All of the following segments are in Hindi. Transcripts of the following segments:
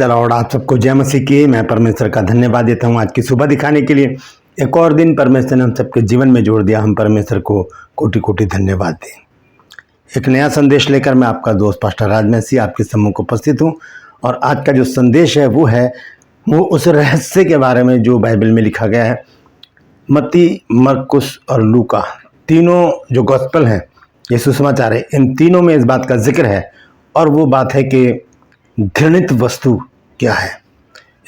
The Lord. आप सबको जय मसीह की। मैं परमेश्वर का धन्यवाद देता हूँ आज की सुबह दिखाने के लिए। एक और दिन परमेश्वर ने हम सबके जीवन में जोड़ दिया। हम परमेश्वर को कोटि कोटि धन्यवाद दें। एक नया संदेश लेकर मैं आपका दोस्त पास्टर राज मसीह आपके सम्मुख उपस्थित हूँ। और आज का जो संदेश है वो उस रहस्य के बारे में जो बाइबल में लिखा गया है। मत्ती, मरकुस और लूका तीनों जो गॉस्पेल हैं, ये सुसमाचार है, इन तीनों में इस बात का जिक्र है। और वो बात है कि घृणित वस्तु क्या है।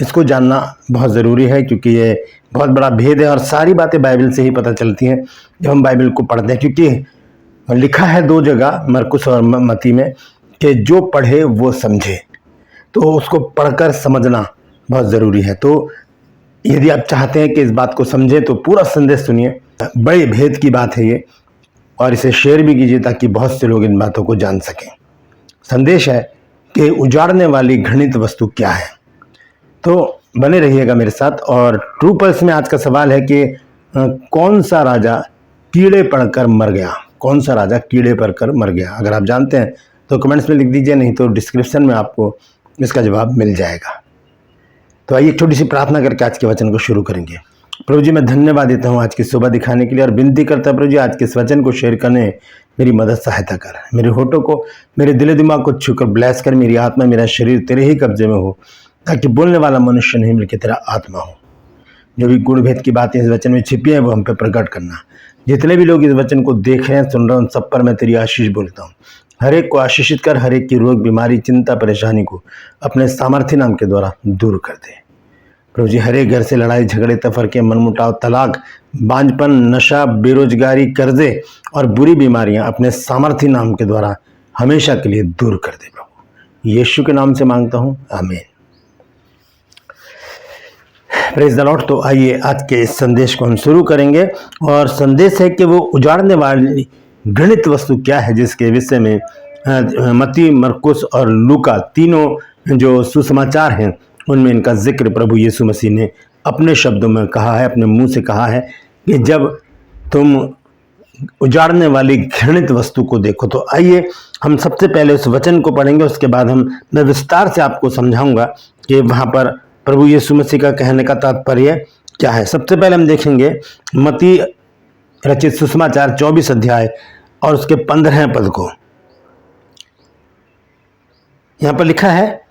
इसको जानना बहुत ज़रूरी है क्योंकि ये बहुत बड़ा भेद है और सारी बातें बाइबल से ही पता चलती हैं जब हम बाइबल को पढ़ते हैं। क्योंकि लिखा है दो जगह, मरकुस और मत्ती में, कि जो पढ़े वो समझे। तो उसको पढ़कर समझना बहुत ज़रूरी है। तो यदि आप चाहते हैं कि इस बात को समझें तो पूरा संदेश सुनिए। बड़े भेद की बात है ये, और इसे शेयर भी कीजिए ताकि बहुत से लोग इन बातों को जान सकें। संदेश है कि उजाड़ने वाली घृणित वस्तु क्या है। तो बने रहिएगा मेरे साथ। और ट्रू पल्स में आज का सवाल है कि कौन सा राजा कीड़े पड़कर मर गया। कौन सा राजा कीड़े पड़कर मर गया। अगर आप जानते हैं तो कमेंट्स में लिख दीजिए, नहीं तो डिस्क्रिप्शन में आपको इसका जवाब मिल जाएगा। तो आइए छोटी सी प्रार्थना करके आज के वचन को शुरू करेंगे। प्रभु जी, मैं धन्यवाद देता हूँ आज की सुबह दिखाने के लिए और विनती करता हूँ प्रभु जी, आज के इस वचन को शेयर करने मेरी मदद सहायता कर। मेरे होठों को, मेरे दिल दिमाग को छूकर ब्लेस कर। मेरी आत्मा, मेरा शरीर तेरे ही कब्जे में हो, ताकि बोलने वाला मनुष्य नहीं बल्कि तेरा आत्मा हो। जो भी गुण भेद की बातें इस वचन में छिपी हैं वो हम पे प्रकट करना। जितने भी लोग इस वचन को देख रहे हैं, सुन रहे हैं, उन सब पर मैं तेरी आशीष बोलता हूँ। हर एक को आशीषित कर। हर एक की रोग, बीमारी, चिंता, परेशानी को अपने सामर्थ्य नाम के द्वारा दूर कर दे प्रभु जी। हर एक घर से लड़ाई झगड़े, तफरके, मनमुटाव, तलाक, बांझपन, नशा, बेरोजगारी, कर्जे और बुरी बीमारियां अपने सामर्थ्य नाम के द्वारा हमेशा के लिए दूर कर दे प्रभु। यीशु के नाम से मांगता हूं, आमीन। Praise the Lord. तो आइए आज के इस संदेश को हम शुरू करेंगे। और संदेश है कि वो उजाड़ने वाली घृणित वस्तु क्या है, जिसके विषय में मत्ती, मरकुस और लूका तीनों जो सुसमाचार हैं उनमें इनका जिक्र प्रभु यीशु मसीह ने अपने शब्दों में कहा है, अपने मुंह से कहा है कि जब तुम उजाड़ने वाली घृणित वस्तु को देखो। तो आइए हम सबसे पहले उस वचन को पढ़ेंगे, उसके बाद मैं विस्तार से आपको समझाऊंगा कि वहाँ पर प्रभु यीशु मसीह का कहने का तात्पर्य क्या है। सबसे पहले हम देखेंगे मत्ती रचित सुसमाचार 24 अध्याय और उसके 15 पद को। यहाँ पर लिखा है,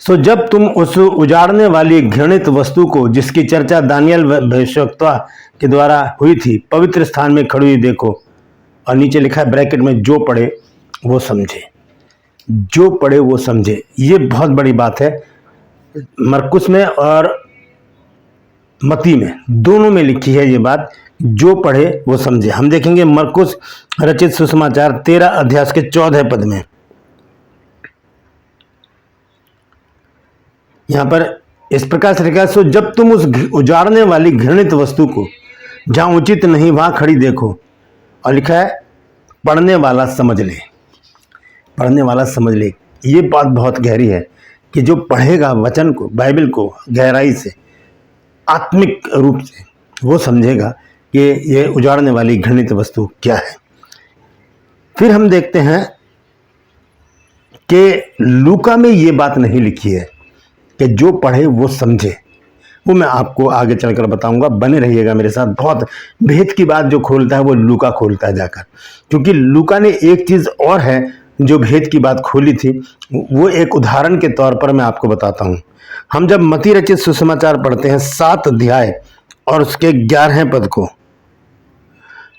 सो जब तुम उस उजाड़ने वाली घृणित वस्तु को, जिसकी चर्चा दानियल भविष्यवक्ता के द्वारा हुई थी, पवित्र स्थान में खड़ी हुई देखो। और नीचे लिखा है ब्रैकेट में, जो पढ़े वो समझे। जो पढ़े वो समझे, ये बहुत बड़ी बात है। मरकुस में और मत्ती में दोनों में लिखी है ये बात, जो पढ़े वो समझे। हम देखेंगे मरकुस रचित सुसमाचार 13 अध्याय के 14 पद में। यहाँ पर इस प्रकार से लिखा है, सो जब तुम उस उजाड़ने वाली घृणित वस्तु को जहाँ उचित नहीं वहाँ खड़ी देखो। और लिखा है, पढ़ने वाला समझ ले। पढ़ने वाला समझ ले। ये बात बहुत गहरी है कि जो पढ़ेगा वचन को, बाइबल को गहराई से, आत्मिक रूप से, वो समझेगा कि ये उजाड़ने वाली घृणित वस्तु क्या है। फिर हम देखते हैं कि लूका में ये बात नहीं लिखी है कि जो पढ़े वो समझे। वो मैं आपको आगे चलकर बताऊंगा। बने रहिएगा मेरे साथ। बहुत भेद की बात जो खोलता है वो लूका खोलता है जाकर, क्योंकि लूका ने एक चीज़ और है जो भेद की बात खोली थी। वो एक उदाहरण के तौर पर मैं आपको बताता हूँ। हम जब मत्ती रचित सुसमाचार पढ़ते हैं 7 अध्याय और उसके 11 पद को,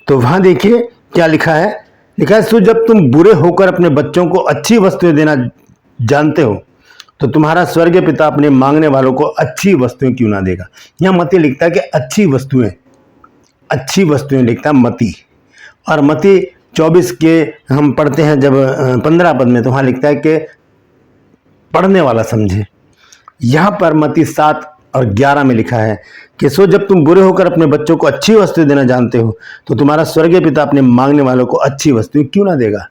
तो वहाँ देखिए क्या लिखा है। लिखा है, सो जब तुम बुरे होकर अपने बच्चों को अच्छी वस्तुएं देना जानते हो, तो तुम्हारा स्वर्गीय पिता अपने मांगने वालों को अच्छी वस्तुएं क्यों ना देगा। यहाँ मत्ती लिखता है कि अच्छी वस्तुएं लिखता है मत्ती। और मत्ती 24 के हम पढ़ते हैं जब 15 पद में, तो वहाँ लिखता है कि पढ़ने वाला समझे। यहाँ पर मत्ती 7 और 11 में लिखा है कि सो जब तुम बुरे होकर अपने बच्चों को अच्छी वस्तुएं देना जानते हो, तो तुम्हारा स्वर्गीय पिता अपने मांगने वालों को अच्छी वस्तुएं क्यों ना देगा।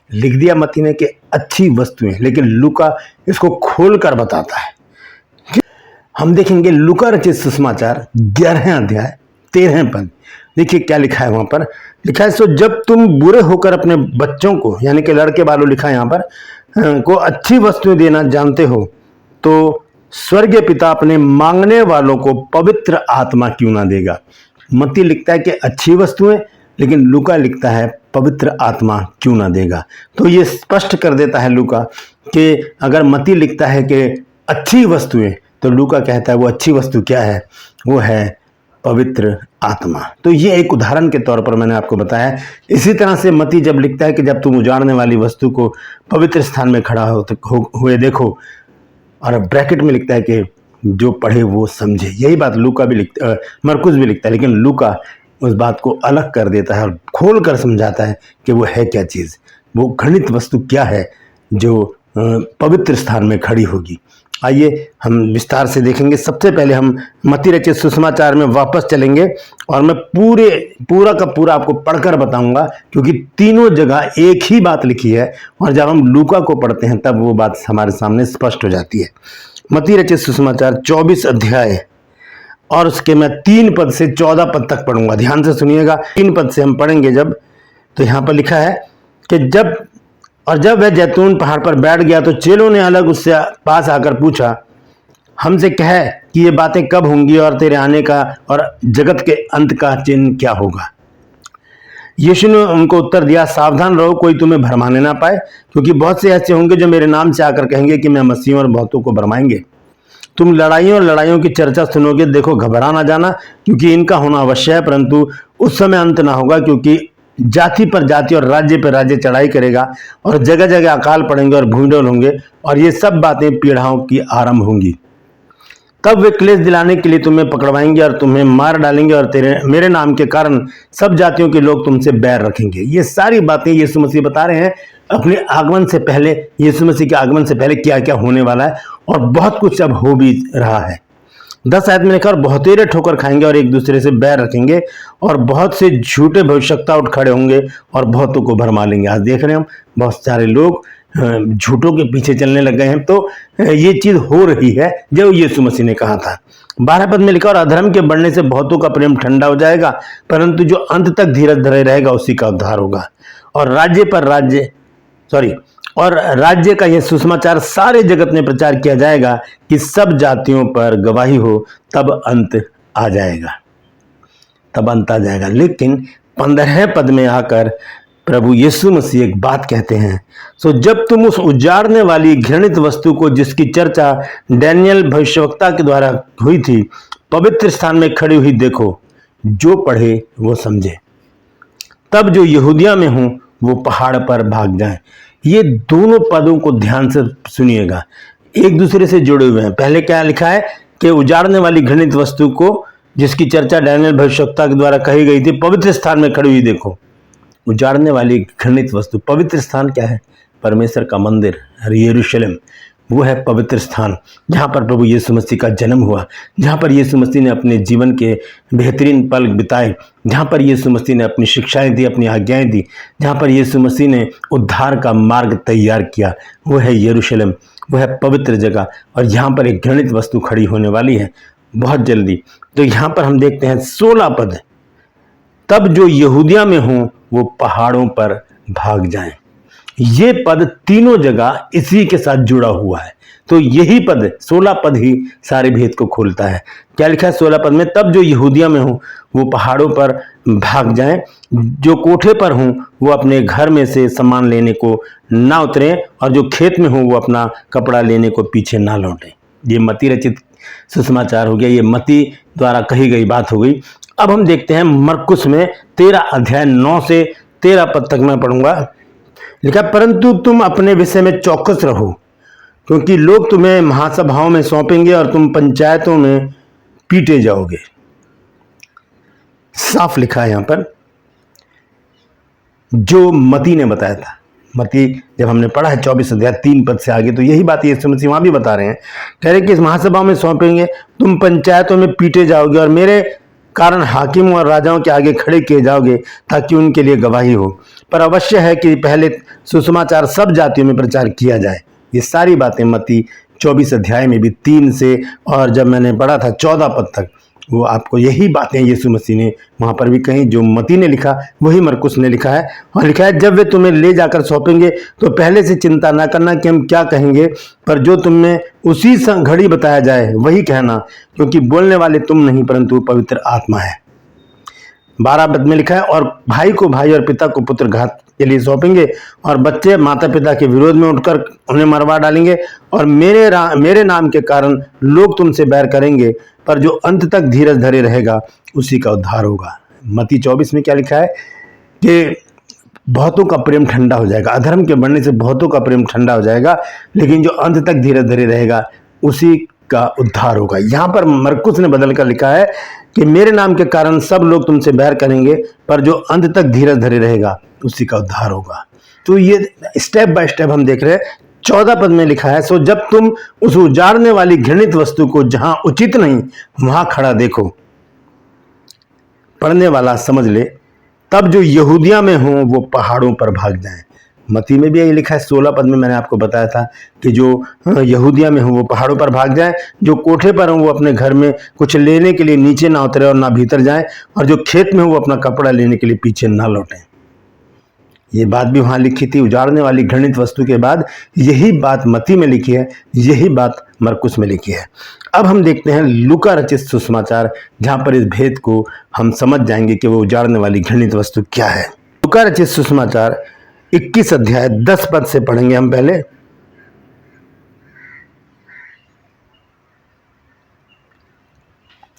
लिख दिया मत्ती ने कि अच्छी वस्तुएं, लेकिन लूका इसको खोल कर बताता है। हम देखेंगे लूका रचित सुसमाचार 11 अध्याय 13 पद। देखिए क्या लिखा है। वहां पर लिखा है, सो जब तुम बुरे होकर अपने बच्चों को, यानी कि लड़के वालों लिखा है यहाँ पर, को अच्छी वस्तुएं देना जानते हो, तो स्वर्गीय पिता अपने मांगने वालों को पवित्र आत्मा क्यों ना देगा। मत्ती लिखता है कि अच्छी वस्तुएं, लेकिन लूका लिखता है पवित्र आत्मा क्यों ना देगा। तो ये स्पष्ट कर देता है लूका कि अगर मत्ती लिखता है कि अच्छी वस्तुएं, तो लूका कहता है वो अच्छी वस्तु क्या है, वो है पवित्र आत्मा। तो ये एक उदाहरण के तौर पर मैंने आपको बताया। इसी तरह से मत्ती जब लिखता है कि जब तुम उजाड़ने वाली वस्तु को पवित्र स्थान में खड़ा हुए देखो, और ब्रैकेट में लिखता है कि जो पढ़े वो समझे। यही बात लूका भी लिखता, मरकुस भी लिखता है, लेकिन लूका उस बात को अलग कर देता है और खोल कर समझाता है कि वो है क्या चीज़, वो घृणित वस्तु क्या है जो पवित्र स्थान में खड़ी होगी। आइए हम विस्तार से देखेंगे। सबसे पहले हम मत्ती रचित सुसमाचार में वापस चलेंगे और मैं पूरा का पूरा आपको पढ़कर बताऊंगा, क्योंकि तीनों जगह एक ही बात लिखी है और जब हम लूका को पढ़ते हैं तब वो बात हमारे सामने स्पष्ट हो जाती है। मत्ती रचित सुसमाचार 24 अध्याय और उसके मैं 3 पद से 14 पद तक पढ़ूंगा। ध्यान से सुनिएगा। 3 पद से हम पढ़ेंगे जब, तो यहाँ पर लिखा है कि जब वह जैतून पहाड़ पर बैठ गया तो चेलों ने अलग उससे पास आकर पूछा, हमसे कह कि ये बातें कब होंगी और तेरे आने का और जगत के अंत का चिन्ह क्या होगा। यीशु ने उनको उत्तर दिया, सावधान रहो, कोई तुम्हें भरमाने ना पाए, क्योंकि बहुत से ऐसे होंगे जो मेरे नाम से आकर कहेंगे कि मैं मसीह हूं और बहुतों को भरमाएंगे। तुम लड़ाइयों की चर्चा सुनोगे, देखो घबरा ना जाना, क्योंकि इनका होना अवश्य है, परंतु उस समय अंत ना होगा। क्योंकि जाति पर जाति और राज्य पर राज्य चढ़ाई करेगा और जगह जगह अकाल पड़ेंगे और भूमिडोल होंगे, और ये सब बातें पीढ़ाओं की आरंभ होंगी। तब वे क्लेश दिलाने के लिए तुम्हें पकड़वाएंगे और तुम्हें मार डालेंगे, और मेरे नाम के कारण सब जातियों के लोग तुमसे बैर रखेंगे। ये सारी बातें यीशु मसीह बता रहे हैं अपने आगमन से पहले, यीशु मसीह के आगमन से पहले क्या क्या होने वाला है, और बहुत कुछ अब हो भी रहा है। 10 आयत में लिखा, और बहुतेरे ठोकर खाएंगे और एक दूसरे से बैर रखेंगे, और बहुत से झूठे भविष्यवक्ता उठ खड़े होंगे और बहुतों को भरमा लेंगे। आज देख रहे हैं हम बहुत सारे लोग झूठों के पीछे चलने लग गए हैं। तो ये चीज हो रही है जो यीशु मसीह ने कहा था। 12 पद में लिखा, और अधर्म के बढ़ने से बहुतों का प्रेम ठंडा हो जाएगा, परंतु जो अंत तक धीरज धरे रहेगा उसी का उद्धार होगा। और राज्य का यह सुसमाचार सारे जगत में प्रचार किया जाएगा कि सब जातियों पर गवाही हो, तब अंत आ जाएगा। लेकिन 15 पद में आकर प्रभु यीशु मसीह एक बात कहते हैं, सो जब तुम उस उजाड़ने वाली घृणित वस्तु को, जिसकी चर्चा डैनियल भविष्यवक्ता के द्वारा हुई थी, पवित्र स्थान में खड़ी हुई देखो, जो पढ़े वो समझे। तब जो यहूदिया में हूं वो पहाड़ पर भाग जाएं। ये दोनों पदों को ध्यान से सुनिएगा, एक दूसरे से जुड़े हुए हैं। पहले क्या लिखा है कि उजाड़ने वाली घृणित वस्तु को, जिसकी चर्चा डैनियल भविष्यवक्ता के द्वारा कही गई थी, पवित्र स्थान में खड़ी हुई देखो। उजाड़ने वाली घृणित वस्तु, पवित्र स्थान क्या है? परमेश्वर का मंदिर, यरूशलेम, वो है पवित्र स्थान, जहाँ पर प्रभु यीशु मसीह का जन्म हुआ, जहाँ पर यीशु मसीह ने अपने जीवन के बेहतरीन पल बिताए, जहाँ पर यीशु मसीह ने अपनी शिक्षाएं दी, अपनी आज्ञाएं दी, जहाँ पर यीशु मसीह ने उद्धार का मार्ग तैयार किया, वो है यरूशलेम, वो है पवित्र जगह। और यहाँ पर एक घृणित वस्तु खड़ी होने वाली है बहुत जल्दी। तो यहाँ पर हम देखते हैं 16 पद, तब जो यहूदिया में हों वो पहाड़ों पर भाग जाएं। ये पद तीनों जगह इसी के साथ जुड़ा हुआ है। तो यही पद 16 पद ही सारे भेद को खोलता है। क्या लिखा है 16 पद में? तब जो यहूदिया में हो वो पहाड़ों पर भाग जाएं, जो कोठे पर हों वो अपने घर में से सामान लेने को ना उतरें, और जो खेत में हो वो अपना कपड़ा लेने को पीछे ना लौटें। ये मत्ती रचित सुसमाचार हो गया, ये मत्ती द्वारा कही गई बात हो गई। अब हम देखते हैं मरकुस में 13 अध्याय 9 से 13 पद तक मैं पढ़ूंगा। लिखा, परंतु तुम अपने विषय में चौकस रहो, क्योंकि लोग तुम्हें महासभाओं में सौंपेंगे और तुम पंचायतों में पीटे जाओगे। साफ लिखा है यहां पर, जो मत्ती ने बताया था। मत्ती जब हमने पढ़ा है 24 अध्याय 3 पद से आगे, तो यही बात यीशु मसीह वहां भी बता रहे हैं। कह रहे कि इस महासभा में सौंपेंगे, तुम पंचायतों में पीटे जाओगे और मेरे कारण हाकिम और राजाओं के आगे खड़े किए जाओगे, ताकि उनके लिए गवाही हो। पर अवश्य है कि पहले सुसमाचार सब जातियों में प्रचार किया जाए। ये सारी बातें मत्ती 24 अध्याय में भी 3 से, और जब मैंने पढ़ा था 14 पद तक, वो आपको यही बातें यीशु मसीह ने वहाँ पर भी कहीं, जो मती ने लिखा वही मरकुस ने लिखा है। और लिखा है, जब वे तुम्हें ले जाकर सौंपेंगे तो पहले से चिंता ना करना कि हम क्या कहेंगे, पर जो तुम्हें उसी घड़ी बताया जाए वही कहना, क्योंकि बोलने वाले तुम नहीं परंतु पवित्र आत्मा है। 12 पद में लिखा है, और भाई को भाई और पिता को पुत्र घात के लिए सौंपेंगे, और बच्चे माता पिता के विरोध में उठकर उन्हें मरवा डालेंगे, और मेरे नाम के कारण लोग तुमसे बैर करेंगे, पर जो अंत तक धीरज धरे रहेगा उसी का उद्धार होगा। मत्ती 24 में क्या लिखा है कि बहुतों का प्रेम ठंडा हो जाएगा, अधर्म के बढ़ने से बहुतों का प्रेम ठंडा हो जाएगा, लेकिन जो अंत तक धीरज धरे रहेगा उसी का उद्धार होगा। यहाँ पर मरकुस ने बदल कर लिखा है कि मेरे नाम के कारण सब लोग तुमसे बैर करेंगे, पर जो अंत तक धीरज धरे रहेगा उसी का उद्धार होगा। तो ये स्टेप बाय स्टेप हम देख रहे हैं। 14 पद में लिखा है, सो जब तुम उस उजाड़ने वाली घृणित वस्तु को जहां उचित नहीं वहां खड़ा देखो, पढ़ने वाला समझ ले, तब जो यहूदिया में हो वो पहाड़ों पर भाग जाएं। मती में भी यही लिखा है। 16 पद में मैंने आपको बताया था कि जो यहूदिया में हो वो पहाड़ों पर भाग जाएं, जो कोठे पर हो वो अपने घर में कुछ लेने के लिए नीचे ना उतरे और ना भीतर जाएं, और जो खेत में हो वो अपना कपड़ा लेने के लिए पीछे ना लौटें। ये बात भी वहां लिखी थी उजाड़ने वाली घृणित वस्तु के बाद। यही बात मती में लिखी है, यही बात मरकुस में लिखी है। अब हम देखते हैं लूका रचित सुसमाचार, जहां पर इस भेद को हम समझ जाएंगे कि वो उजाड़ने वाली घृणित वस्तु क्या है। लूका रचित सुसमाचार 21 अध्याय 10 पद से पढ़ेंगे हम पहले।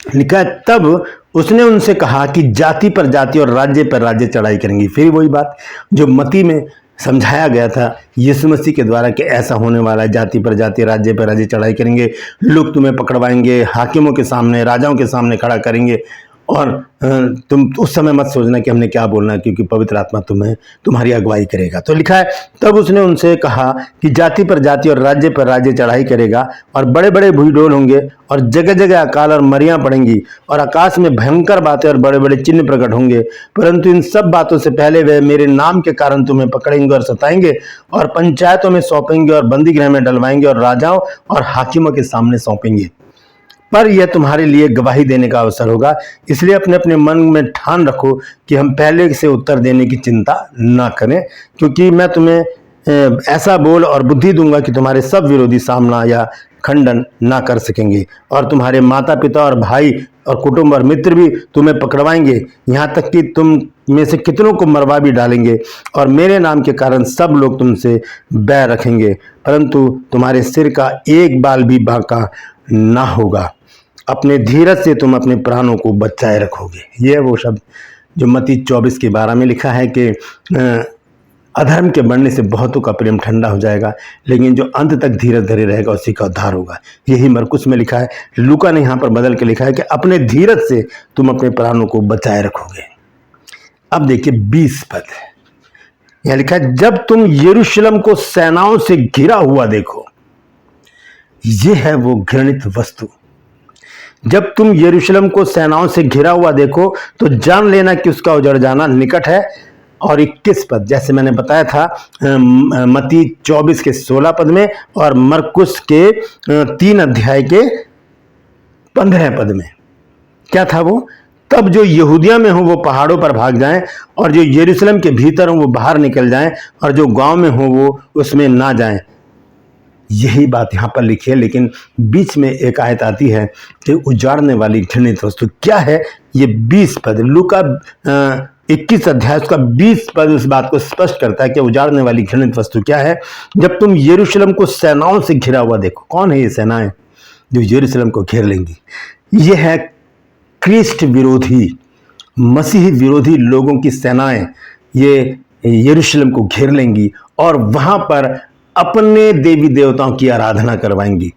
लिखा है, तब उसने उनसे कहा कि जाति पर जाति और राज्य पर राज्य चढ़ाई करेंगी। फिर वही बात जो मती में समझाया गया था यीशु मसीह के द्वारा कि ऐसा होने वाला है, जाति पर जाति राज्य पर राज्य चढ़ाई करेंगे, लोग तुम्हें पकड़वाएंगे, हाकिमों के सामने राजाओं के सामने खड़ा करेंगे, और तुम उस समय मत सोचना कि हमने क्या बोलना, क्योंकि पवित्र आत्मा तुम्हारी अगुवाई करेगा। तो लिखा है, तब उसने उनसे कहा कि जाति पर जाति और राज्य पर राज्य चढ़ाई करेगा, और बड़े बड़े भूडोल होंगे, और जगह जगह अकाल और मरियां पड़ेंगी, और आकाश में भयंकर बातें और बड़े बड़े चिन्ह प्रकट होंगे। परंतु इन सब बातों से पहले वे मेरे नाम के कारण तुम्हें पकड़ेंगे और सताएंगे, और पंचायतों में सौंपेंगे, और बंदी गृह में डलवाएंगे, और राजाओं और हाकिमों के सामने सौंपेंगे। पर यह तुम्हारे लिए गवाही देने का अवसर होगा, इसलिए अपने अपने मन में ठान रखो कि हम पहले से उत्तर देने की चिंता ना करें, क्योंकि मैं तुम्हें ऐसा बोल और बुद्धि दूंगा कि तुम्हारे सब विरोधी सामना या खंडन ना कर सकेंगे, और तुम्हारे माता पिता और भाई और कुटुंब और मित्र भी तुम्हें पकड़वाएंगे, यहाँ तक कि तुम में से कितनों को मरवा भी डालेंगे, और मेरे नाम के कारण सब लोग तुमसे बैर रखेंगे, परंतु तुम्हारे सिर का एक बाल भी बांका ना होगा। अपने धीरज से तुम अपने प्राणों को बचाए रखोगे। ये वो शब्द जो मत्ती 24 के 12 में लिखा है कि अधर्म के बढ़ने से बहुतों का प्रेम ठंडा हो जाएगा, लेकिन जो अंत तक धीरज धरे रहेगा उसी का उद्धार होगा। यही मरकुस में लिखा है। लूका ने यहाँ पर बदल के लिखा है कि अपने धीरज से तुम अपने प्राणों को बचाए रखोगे। अब देखिए 20 पद, यहाँ लिखा है, जब तुम यरूशलेम को सेनाओं से घिरा हुआ देखो, ये है वो घृणित वस्तु। जब तुम यरूशलेम को सेनाओं से घिरा हुआ देखो तो जान लेना कि उसका उजड़ जाना निकट है। और 21 पद, जैसे मैंने बताया था मत्ती 24 के 16 पद में और मरकुस के 3 अध्याय के 15 पद में क्या था वो, तब जो यहूदिया में हो वो पहाड़ों पर भाग जाएं, और जो यरूशलेम के भीतर हो वो बाहर निकल जाएं, और जो गांव में हो वो उसमें ना जाएं। यही बात यहाँ पर लिखी है, लेकिन बीच में एक आयत आती है कि उजाड़ने वाली घृणित वस्तु क्या है। ये 20 पद लूका 21 अध्याय उसका 20 पद उस बात को स्पष्ट करता है कि उजाड़ने वाली घृणित वस्तु क्या है। जब तुम यरूशलेम को सेनाओं से घिरा हुआ देखो, कौन है ये सेनाएं जो यरूशलेम को घेर लेंगी? ये है क्रिस्ट विरोधी, मसीह विरोधी लोगों की सेनाएं ये यरूशलेम को घेर लेंगी, और वहां पर अपने देवी देवताओं की आराधना करवाएंगी,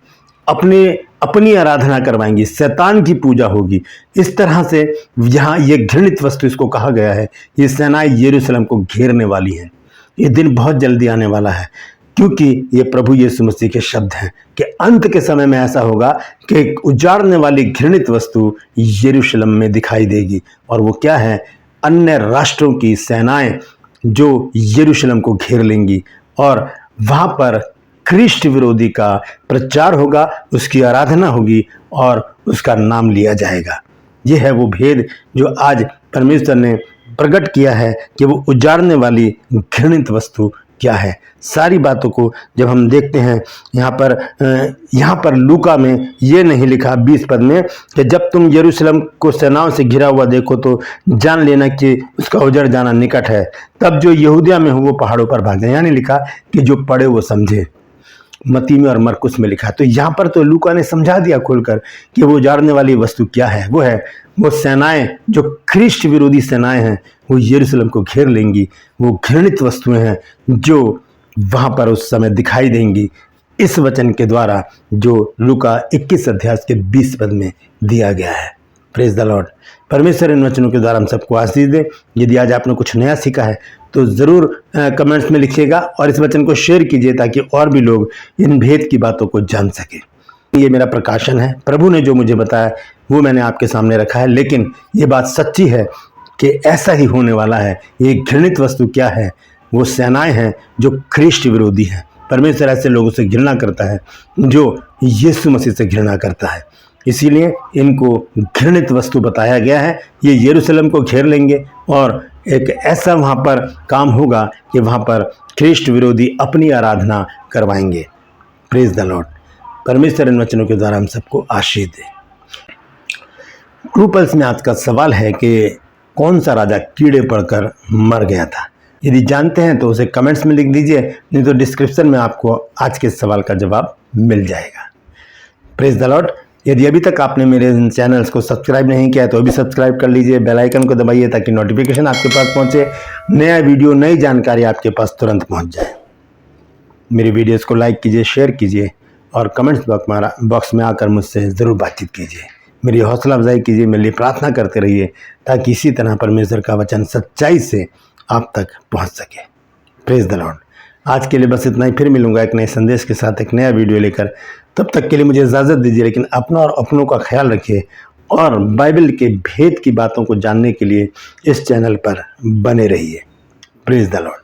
अपनी आराधना करवाएंगी, शैतान की पूजा होगी। इस तरह से यहाँ ये घृणित वस्तु इसको कहा गया है, ये सेनाएं यरूशलेम को घेरने वाली हैं। ये दिन बहुत जल्दी आने वाला है, क्योंकि ये प्रभु यीशु मसीह के शब्द हैं कि अंत के समय में ऐसा होगा कि उजाड़ने वाली घृणित वस्तु यरूशलेम में दिखाई देगी। और वो क्या है? अन्य राष्ट्रों की सेनाएं जो यरूशलेम को घेर लेंगी, और वहां पर ख्रिस्ट विरोधी का प्रचार होगा, उसकी आराधना होगी और उसका नाम लिया जाएगा। ये है वो भेद जो आज परमेश्वर ने प्रकट किया है कि वो उजाड़ने वाली घृणित वस्तु क्या है। सारी बातों को जब हम देखते हैं यहाँ पर लूका में ये नहीं लिखा 20 पद में कि जब तुम यरूशलेम को सेनाओं से घिरा हुआ देखो तो जान लेना कि उसका उजड़ जाना निकट है, तब जो यहूदिया में हो वो पहाड़ों पर भाग जाए। यानी लिखा कि जो पढ़े वो समझे। मती में और मरकुस में लिखा। तो यहाँ पर तो लूका ने समझा दिया खोलकर कि वो उजाड़ने वाली वस्तु क्या है। वो सेनाएं जो ख्रिस्ट विरोधी सेनाएं हैं वो यरूशलेम को घेर लेंगी। वो घृणित वस्तुएं हैं जो वहां पर उस समय दिखाई देंगी, इस वचन के द्वारा जो लूका 21 अध्याय के 20 पद में दिया गया है। Praise the Lord. परमेश्वर इन वचनों के द्वारा हम सबको आशीष दे। यदि आज आपने कुछ नया सीखा है तो ज़रूर कमेंट्स में लिखिएगा और इस वचन को शेयर कीजिए ताकि और भी लोग इन भेद की बातों को जान सकें। ये मेरा प्रकाशन है, प्रभु ने जो मुझे बताया वो मैंने आपके सामने रखा है, लेकिन ये बात सच्ची है कि ऐसा ही होने वाला है। ये घृणित वस्तु क्या है? वो सेनाएं हैं जो ख्रिस्ट विरोधी हैं। परमेश्वर ऐसे लोगों से घृणा करता है जो यीशु मसीह से घृणा करता है, इसीलिए इनको घृणित वस्तु बताया गया है। ये यरूशलेम को घेर लेंगे और एक ऐसा वहाँ पर काम होगा कि वहाँ पर ख्रिस्ट विरोधी अपनी आराधना करवाएंगे। Praise the Lord. परमेश्वर इन वचनों के द्वारा हम सबको आशीष दे। ट्रूपल्स में आज का सवाल है कि कौन सा राजा कीड़े पड़कर मर गया था? यदि जानते हैं तो उसे कमेंट्स में लिख दीजिए, नहीं तो डिस्क्रिप्शन में आपको आज के सवाल का जवाब मिल जाएगा। Praise the Lord. यदि अभी तक आपने मेरे चैनल्स को सब्सक्राइब नहीं किया है तो अभी सब्सक्राइब कर लीजिए, बेल आइकन को दबाइए ताकि नोटिफिकेशन आपके पास पहुंचे, नया वीडियो नई जानकारी आपके पास तुरंत पहुंच जाए। मेरी वीडियोस को लाइक कीजिए, शेयर कीजिए और कमेंट्स बॉक्स में आकर मुझसे ज़रूर बातचीत कीजिए। मेरी हौसला अफजाई कीजिए, मेरे लिए प्रार्थना करते रहिए ताकि इसी तरह परमेश्वर का वचन सच्चाई से आप तक पहुँच सके। Praise the Lord. आज के लिए बस इतना ही। फिर मिलूंगा एक नए संदेश के साथ, एक नया वीडियो लेकर। तब तक के लिए मुझे इजाज़त दीजिए, लेकिन अपना और अपनों का ख्याल रखिए और बाइबल के भेद की बातों को जानने के लिए इस चैनल पर बने रहिए। Praise the Lord.